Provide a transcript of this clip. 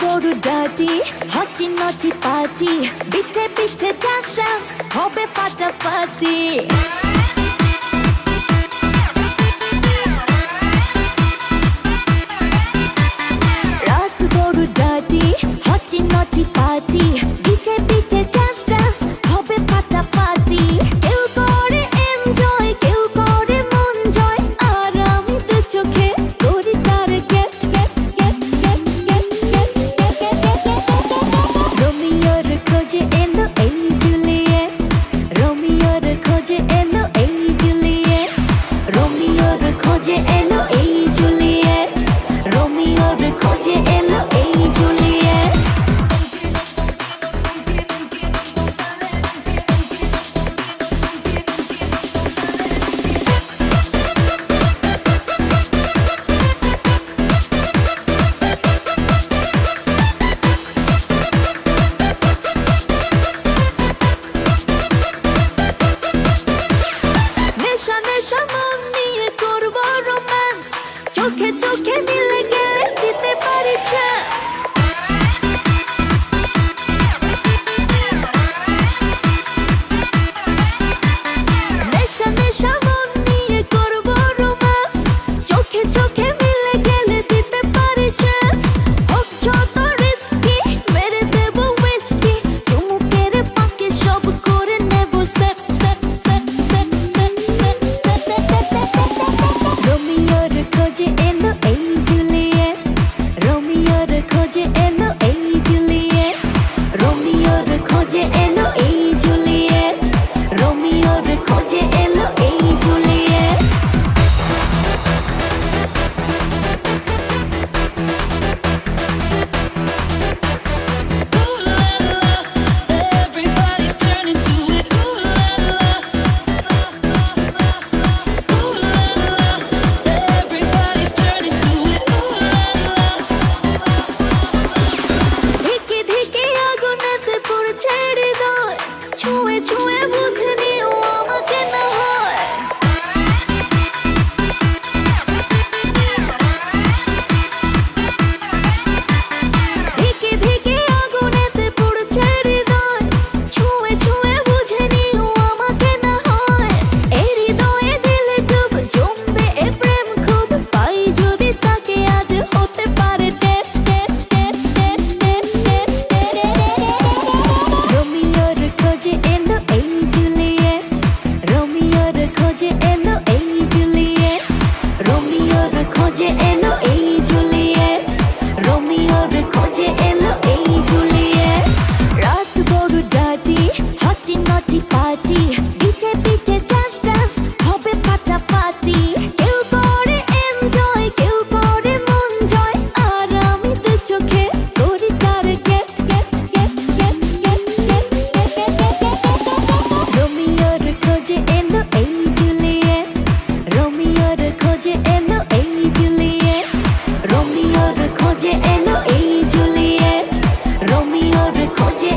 বড় ডাটি হটি নটি পার্টি বিটে বিটে ডান্স ডান্স হবে ফাটাফাটি রাত বড় ডাটি হটি নটি পার্টি বিটে বিটে ডান্স ডান্স হবে ফাটাফাটি কেউ করে এনজয় কেউ করে মন জয় আর আমি দু চোখে করি তার get get get get get get রোমিওর খোঁজে এলো এই জুলিয়েট রোমিওর খোঁজে এলো এই জুলিয়েট রোমিওর খোঁজে এলো এই জুলিয়েট রোমিওর খোঁজে এলো এই জুলিয়েট নেশা নেশা মন নিয়ে করব রোম্যান্স চোখে চোখে মিলে গেলে দিতে পারি চান্স নেশা নেশা মন নিয়ে করব রোম্যান্স চোখে চোখে মিলে গেলে দিতে পারি চান্স হোক যত রিস্কি মেরে দেব উইস্কি চুমুকের ফাঁকে সব করে নেব set set set set set set রোমিওর খোঁজে এলো এই জুলিয়েট রোমিওর খোঁজে এলো এই জুলিয়েট রোমিওর খোঁজে এলো এই জুলিয়েট রোমিওর খোঁজে এলো এই Juliet Everybody's turning to it. Ooh la la. Ooh la la. Everybody's turning to it. Ooh la la. ধিকে ধিকে আগুনেতে পড়ছে হৃদয় ছুঁয়ে ছুঁয়ে বুঝে নিও আমাকে না হয় ধিকে ধিকে আগুনেতে পড়ছে হৃদয় ছুঁয়ে ছুঁয়ে বুঝে নিও আমাকে না হয় এই হৃদয়ে দিলে ডুব জমবে এ প্রেম খুব পাই যদি তাকে আজ হতে পারে date date date date date date রোমিওর খোঁজে এলো এই জুলিয়েট রোমিওর খোঁজে এলো এই জুলিয়েট রোমিওর খোঁজে এলো এই জুলিয়েট রোমিওর খোঁজে এলো এই জুলিয়েট রাত বড় ডাটি হটি নটি পার্টি বিটে বিটে ডান্স ডান্স হবে ফাটাফাটি কেউ করে এনজয় কেউ করে মন জয় আর আমি দু চোখে করি তার get get get get get get রোমিওর খোঁজে এলো এই জুলিয়েট রোমিওর খোঁজে এলো এই জুলিয়েট রোমিওর খোঁজে এলো এই জুলিয়েট রোমিওর খোঁজে